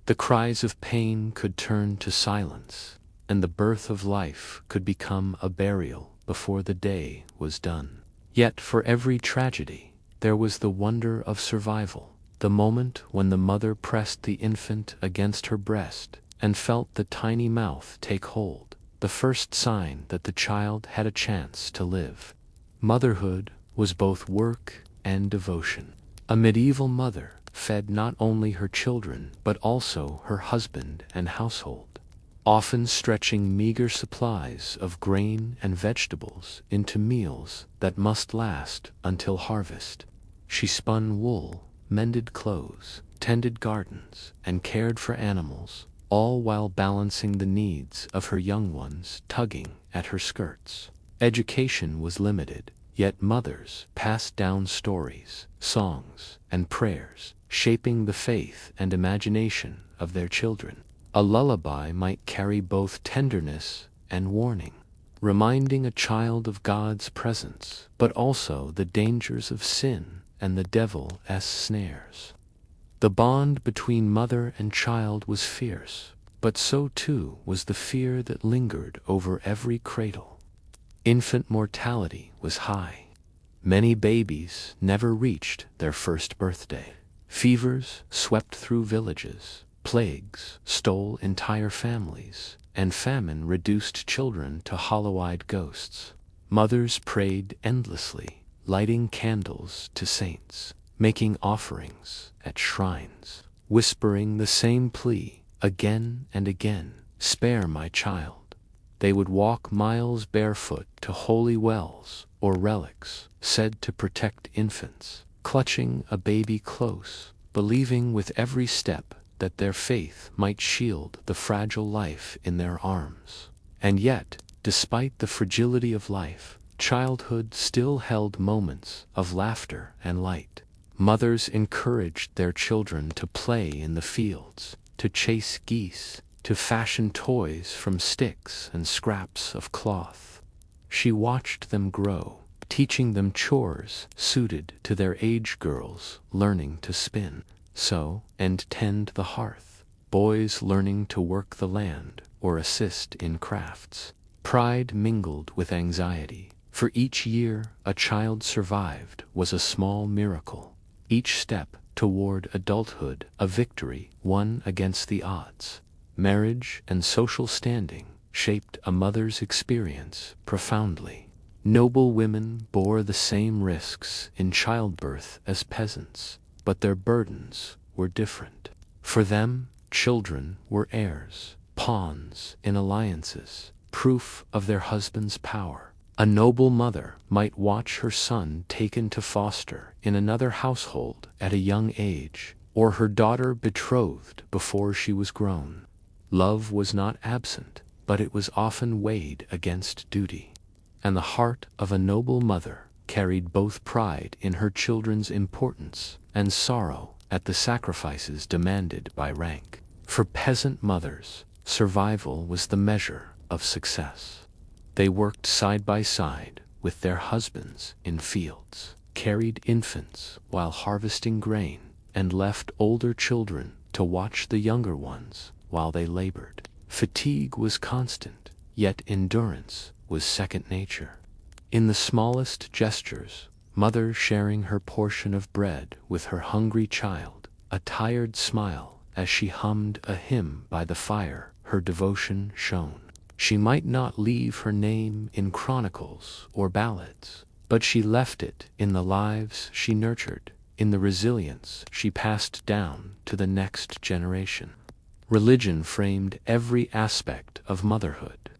The cries of pain could turn to silence, and the birth of life could become a burial before the day was done. Yet for every tragedy, there was the wonder of survival, the moment when the mother pressed the infant against her breast and felt the tiny mouth take hold, the first sign that the child had a chance to live. Motherhood was both work and devotion. A medieval mother fed not only her children but also her husband and household, often stretching meager supplies of grain and vegetables into meals that must last until harvest. She spun wool, mended clothes, tended gardens, and cared for animals, all while balancing the needs of her young ones tugging at her skirts. Education was limited, yet mothers passed down stories, songs, and prayers, shaping the faith and imagination of their children. A lullaby might carry both tenderness and warning, reminding a child of God's presence, but also the dangers of sin and the devil's snares. The bond between mother and child was fierce, but so too was the fear that lingered over every cradle. Infant mortality was high. Many babies never reached their first birthday. Fevers swept through villages, plagues stole entire families, and famine reduced children to hollow-eyed ghosts. Mothers prayed endlessly, lighting candles to saints, making offerings at shrines, whispering the same plea again and again, "Spare my child." They would walk miles barefoot to holy wells or relics said to protect infants, clutching a baby close, believing with every step that their faith might shield the fragile life in their arms. And yet, despite the fragility of life, childhood still held moments of laughter and light. Mothers encouraged their children to play in the fields, to chase geese, to fashion toys from sticks and scraps of cloth. She watched them grow, teaching them chores suited to their age, girls learning to spin, sew, and tend the hearth, boys learning to work the land or assist in crafts. Pride mingled with anxiety, for each year a child survived was a small miracle, each step toward adulthood a victory won against the odds. Marriage and social standing shaped a mother's experience profoundly. Noble women bore the same risks in childbirth as peasants, but their burdens were different. For them, children were heirs, pawns in alliances, proof of their husband's power. A noble mother might watch her son taken to foster in another household at a young age, or her daughter betrothed before she was grown. Love was not absent, but it was often weighed against duty. And the heart of a noble mother carried both pride in her children's importance and sorrow at the sacrifices demanded by rank. For peasant mothers, survival was the measure of success. They worked side by side with their husbands in fields, carried infants while harvesting grain, and left older children to watch the younger ones while they labored. Fatigue was constant, yet endurance was second nature. In the smallest gestures, mother sharing her portion of bread with her hungry child, a tired smile as she hummed a hymn by the fire, her devotion shone. She might not leave her name in chronicles or ballads, but she left it in the lives she nurtured, in the resilience she passed down to the next generation. Religion framed every aspect of motherhood.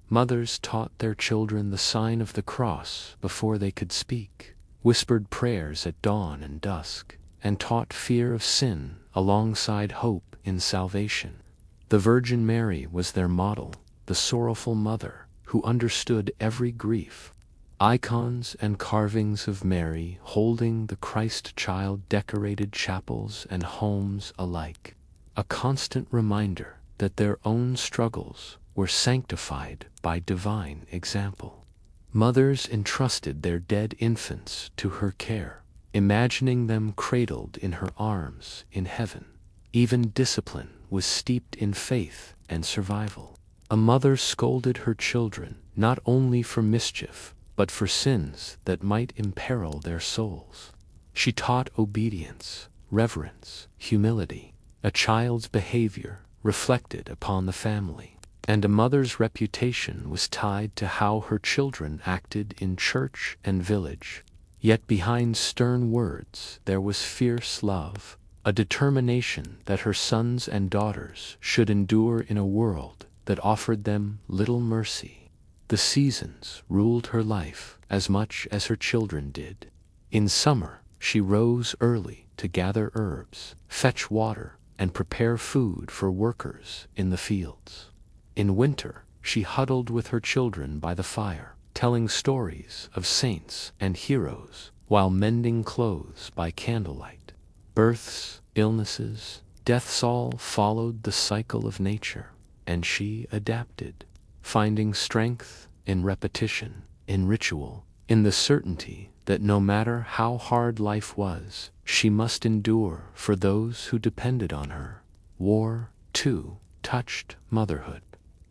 Mothers taught their children the sign of the cross before they could speak, whispered prayers at dawn and dusk, and taught fear of sin alongside hope in salvation. The Virgin Mary was their model, the sorrowful mother who understood every grief. Icons and carvings of Mary holding the Christ child decorated chapels and homes alike, a constant reminder that their own struggles were sanctified by divine example. Mothers entrusted their dead infants to her care, imagining them cradled in her arms in heaven. Even discipline was steeped in faith and survival. A mother scolded her children not only for mischief, but for sins that might imperil their souls. She taught obedience, reverence, humility. A child's behavior reflected upon the family, and a mother's reputation was tied to how her children acted in church and village. Yet behind stern words there was fierce love, a determination that her sons and daughters should endure in a world that offered them little mercy. The seasons ruled her life as much as her children did. In summer, she rose early to gather herbs, fetch water, and prepare food for workers in the fields. In winter, she huddled with her children by the fire, telling stories of saints and heroes while mending clothes by candlelight. Births, illnesses, deaths all followed the cycle of nature, and she adapted, finding strength in repetition, in ritual, in the certainty that no matter how hard life was, she must endure for those who depended on her. War, too, touched motherhood.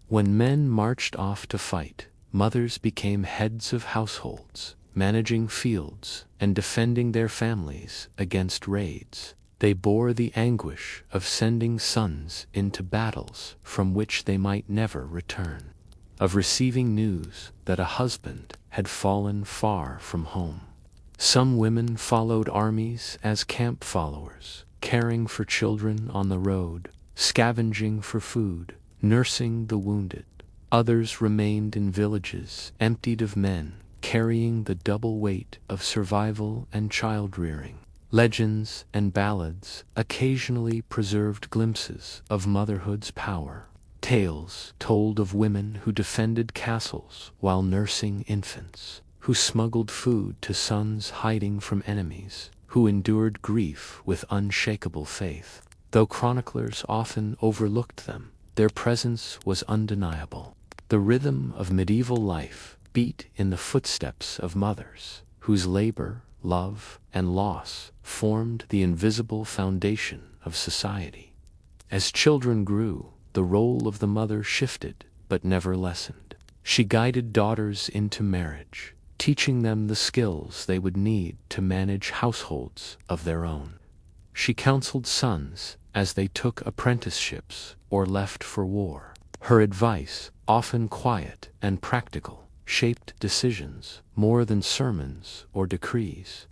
When men marched off to fight, mothers became heads of households, managing fields and defending their families against raids. They bore the anguish of sending sons into battles from which they might never return, of receiving news that a husband had fallen far from home. Some women followed armies as camp followers, caring for children on the road, scavenging for food, nursing the wounded. Others remained in villages emptied of men, carrying the double weight of survival and child-rearing. Legends and ballads occasionally preserved glimpses of motherhood's power. Tales told of women who defended castles while nursing infants, who smuggled food to sons hiding from enemies, who endured grief with unshakable faith. Though chroniclers often overlooked them, their presence was undeniable. The rhythm of medieval life beat in the footsteps of mothers, whose labor, love, and loss formed the invisible foundation of society. As children grew, the role of the mother shifted but never lessened. She guided daughters into marriage, teaching them the skills they would need to manage households of their own. She counseled sons as they took apprenticeships or left for war. Her advice, often quiet and practical, shaped decisions more than sermons or decrees.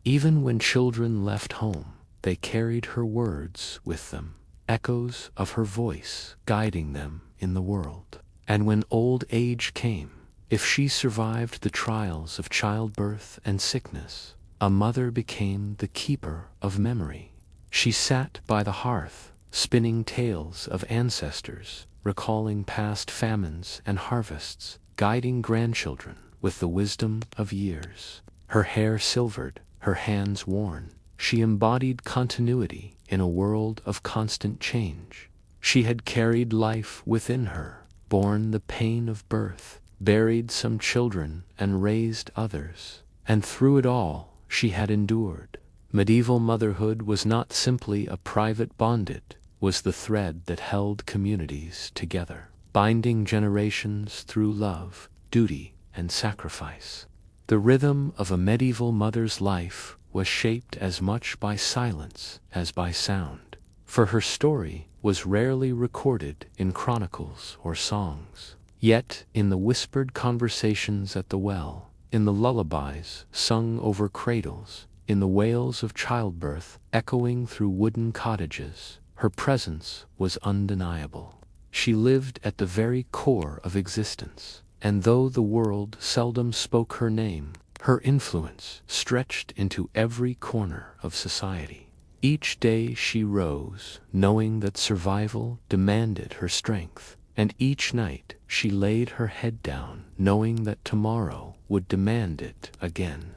Even when children left home, they carried her words with them, echoes of her voice guiding them in the world. And when old age came, if she survived the trials of childbirth and sickness, a mother became the keeper of memory. She sat by the hearth, spinning tales of ancestors, recalling past famines and harvests, guiding grandchildren with the wisdom of years. Her hair silvered, her hands worn, she embodied continuity in a world of constant change. She had carried life within her, borne the pain of birth, buried some children and raised others, and through it all she had endured. Medieval motherhood was not simply a private bond, it was the thread that held communities together, binding generations through love, duty, and sacrifice. The rhythm of a medieval mother's life was shaped as much by silence as by sound, for her story was rarely recorded in chronicles or songs. Yet, in the whispered conversations at the well, in the lullabies sung over cradles, in the wails of childbirth echoing through wooden cottages, her presence was undeniable. She lived at the very core of existence, and though the world seldom spoke her name, her influence stretched into every corner of society. Each day she rose, knowing that survival demanded her strength, and each night she laid her head down, knowing that tomorrow would demand it again.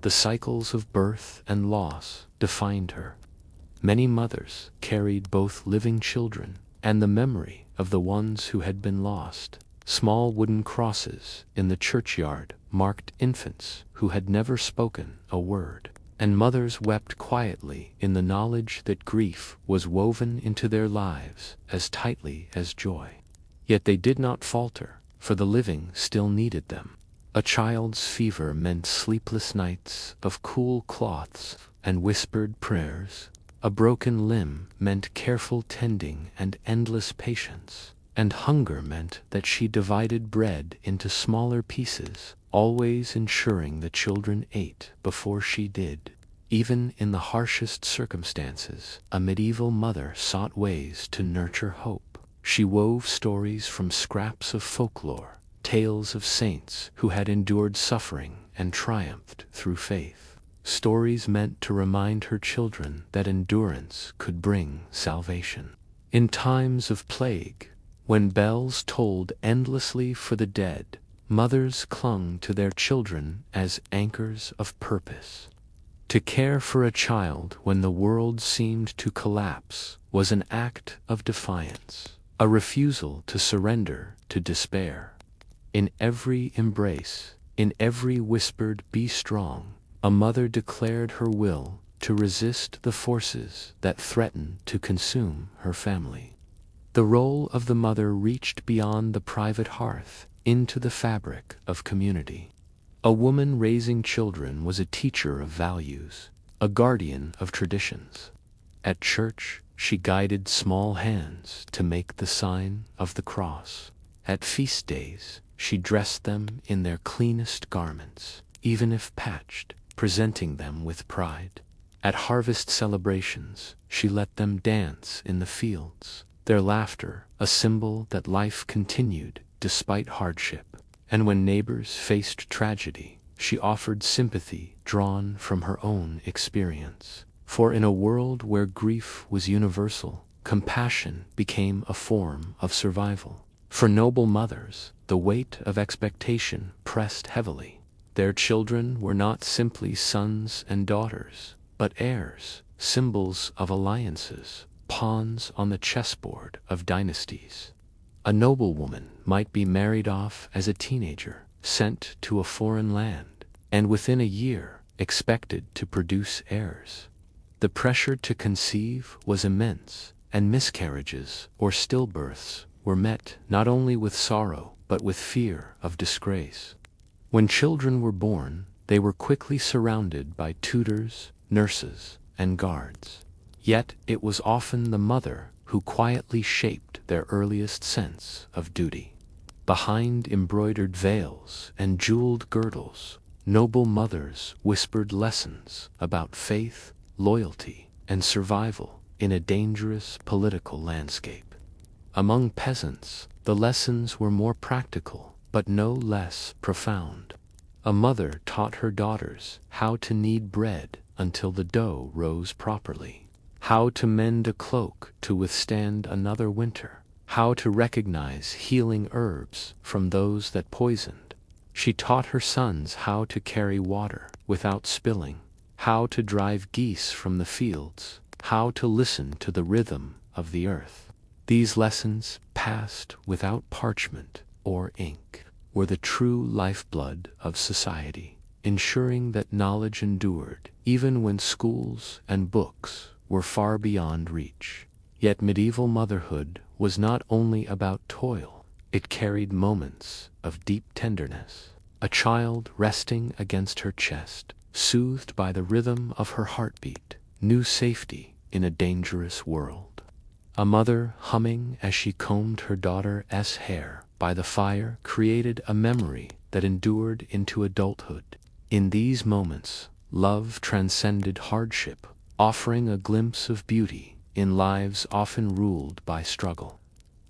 The cycles of birth and loss defined her. Many mothers carried both living children and the memory of the ones who had been lost. Small wooden crosses in the churchyard marked infants who had never spoken a word, and mothers wept quietly in the knowledge that grief was woven into their lives as tightly as joy. Yet they did not falter, for the living still needed them. A child's fever meant sleepless nights of cool cloths and whispered prayers. A broken limb meant careful tending and endless patience. And hunger meant that she divided bread into smaller pieces, always ensuring the children ate before she did. Even in the harshest circumstances, a medieval mother sought ways to nurture hope. She wove stories from scraps of folklore, tales of saints who had endured suffering and triumphed through faith. Stories meant to remind her children that endurance could bring salvation. In times of plague, when bells tolled endlessly for the dead, mothers clung to their children as anchors of purpose. To care for a child when the world seemed to collapse was an act of defiance, a refusal to surrender to despair. In every embrace, in every whispered "be strong," a mother declared her will to resist the forces that threatened to consume her family. The role of the mother reached beyond the private hearth into the fabric of community. A woman raising children was a teacher of values, a guardian of traditions. At church, she guided small hands to make the sign of the cross. At feast days, she dressed them in their cleanest garments, even if patched, presenting them with pride. At harvest celebrations, she let them dance in the fields, their laughter a symbol that life continued despite hardship. And when neighbors faced tragedy, she offered sympathy drawn from her own experience. For in a world where grief was universal, compassion became a form of survival. For noble mothers, the weight of expectation pressed heavily. Their children were not simply sons and daughters, but heirs, symbols of alliances, pawns on the chessboard of dynasties. A noblewoman might be married off as a teenager, sent to a foreign land, and within a year expected to produce heirs. The pressure to conceive was immense, and miscarriages or stillbirths were met not only with sorrow but with fear of disgrace. When children were born, they were quickly surrounded by tutors, nurses, and guards. Yet it was often the mother who quietly shaped their earliest sense of duty. Behind embroidered veils and jeweled girdles, noble mothers whispered lessons about faith, loyalty, and survival in a dangerous political landscape. Among peasants, the lessons were more practical, but no less profound. A mother taught her daughters how to knead bread until the dough rose properly, how to mend a cloak to withstand another winter, how to recognize healing herbs from those that poisoned. She taught her sons how to carry water without spilling, how to drive geese from the fields, how to listen to the rhythm of the earth. These lessons, passed without parchment or ink, were the true lifeblood of society, ensuring that knowledge endured even when schools and books were far beyond reach. Yet medieval motherhood was not only about toil, it carried moments of deep tenderness. A child resting against her chest, soothed by the rhythm of her heartbeat, knew safety in a dangerous world. A mother humming as she combed her daughter's hair by the fire created a memory that endured into adulthood. In these moments, love transcended hardship, offering a glimpse of beauty in lives often ruled by struggle.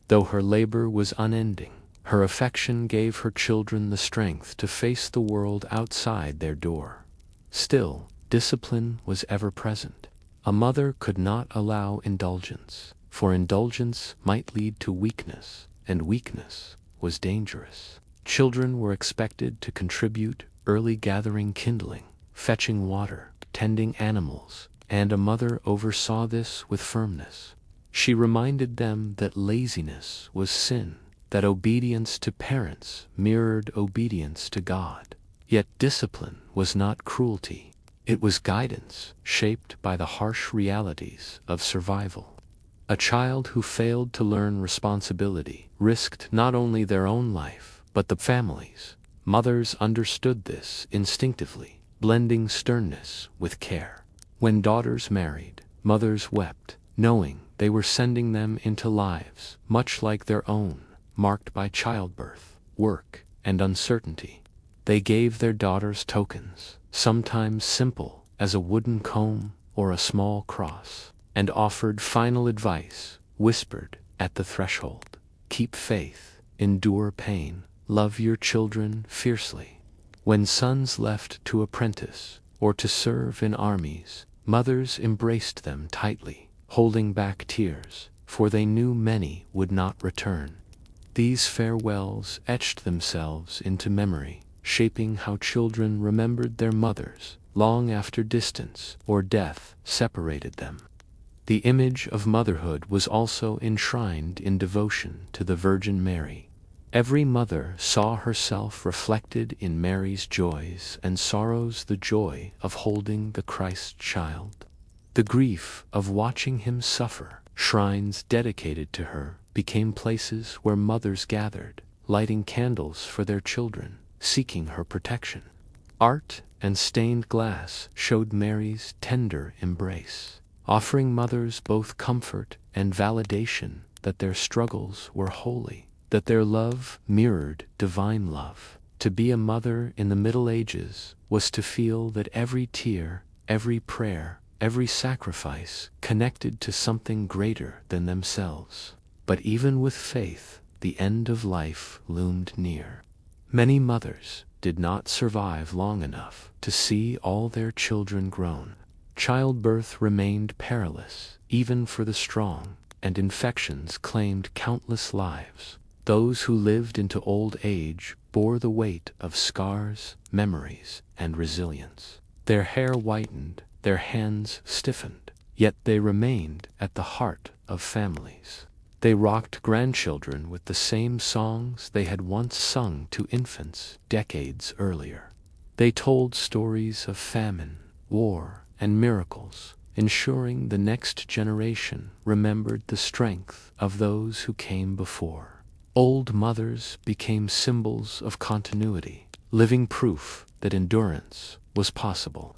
Though her labor was unending, her affection gave her children the strength to face the world outside their door. Still, discipline was ever present. A mother could not allow indulgence, for indulgence might lead to weakness, and weakness was dangerous. Children were expected to contribute, early gathering kindling, fetching water, tending animals, and a mother oversaw this with firmness. She reminded them that laziness was sin, that obedience to parents mirrored obedience to God. Yet discipline was not cruelty. It was guidance, shaped by the harsh realities of survival. A child who failed to learn responsibility risked not only their own life, but the family's. Mothers understood this instinctively, blending sternness with care. When daughters married, mothers wept, knowing they were sending them into lives much like their own, marked by childbirth, work, and uncertainty. They gave their daughters tokens, sometimes simple as a wooden comb or a small cross, and offered final advice, whispered at the threshold. Keep faith, endure pain, love your children fiercely. When sons left to apprentice or to serve in armies, mothers embraced them tightly, holding back tears, for they knew many would not return. These farewells etched themselves into memory, shaping how children remembered their mothers long after distance or death separated them. The image of motherhood was also enshrined in devotion to the Virgin Mary. Every mother saw herself reflected in Mary's joys and sorrows, the joy of holding the Christ child, the grief of watching him suffer. Shrines dedicated to her became places where mothers gathered, lighting candles for their children, seeking her protection. Art and stained glass showed Mary's tender embrace, offering mothers both comfort and validation that their struggles were holy, that their love mirrored divine love. To be a mother in the Middle Ages was to feel that every tear, every prayer, every sacrifice connected to something greater than themselves. But even with faith, the end of life loomed near. Many mothers did not survive long enough to see all their children grown. Childbirth remained perilous, even for the strong, and infections claimed countless lives. Those who lived into old age bore the weight of scars, memories, and resilience. Their hair whitened, their hands stiffened, yet they remained at the heart of families. They rocked grandchildren with the same songs they had once sung to infants decades earlier. They told stories of famine, war, and miracles, ensuring the next generation remembered the strength of those who came before. Old mothers became symbols of continuity, living proof that endurance was possible.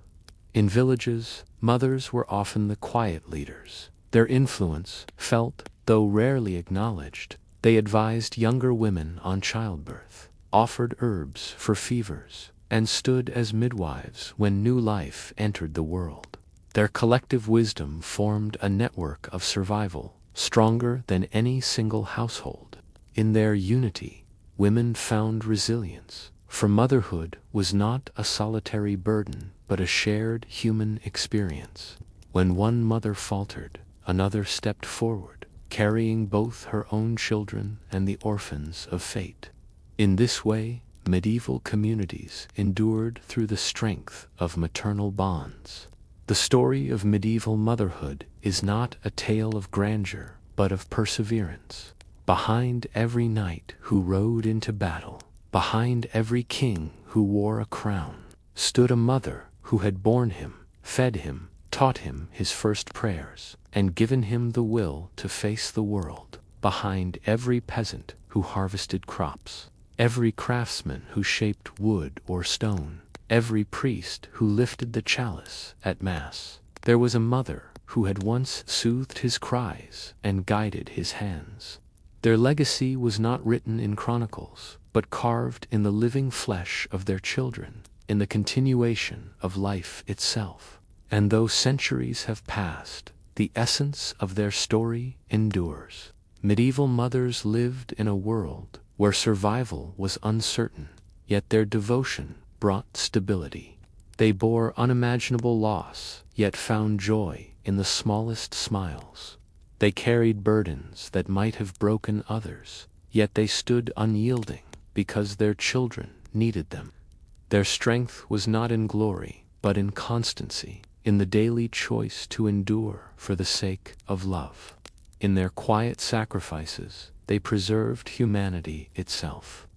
In villages, mothers were often the quiet leaders. Their influence, felt though rarely acknowledged, they advised younger women on childbirth, offered herbs for fevers, and stood as midwives when new life entered the world. Their collective wisdom formed a network of survival, stronger than any single household. In their unity, women found resilience, for motherhood was not a solitary burden, but a shared human experience. When one mother faltered, another stepped forward, carrying both her own children and the orphans of fate. In this way, medieval communities endured through the strength of maternal bonds. The story of medieval motherhood is not a tale of grandeur, but of perseverance. Behind every knight who rode into battle, behind every king who wore a crown, stood a mother who had borne him, fed him, taught him his first prayers, and given him the will to face the world. Behind every peasant who harvested crops, every craftsman who shaped wood or stone, every priest who lifted the chalice at Mass, there was a mother who had once soothed his cries and guided his hands. Their legacy was not written in chronicles, but carved in the living flesh of their children, in the continuation of life itself. And though centuries have passed, the essence of their story endures. Medieval mothers lived in a world where survival was uncertain, yet their devotion brought stability. They bore unimaginable loss, yet found joy in the smallest smiles. They carried burdens that might have broken others, yet they stood unyielding because their children needed them. Their strength was not in glory, but in constancy, in the daily choice to endure for the sake of love. In their quiet sacrifices, they preserved humanity itself.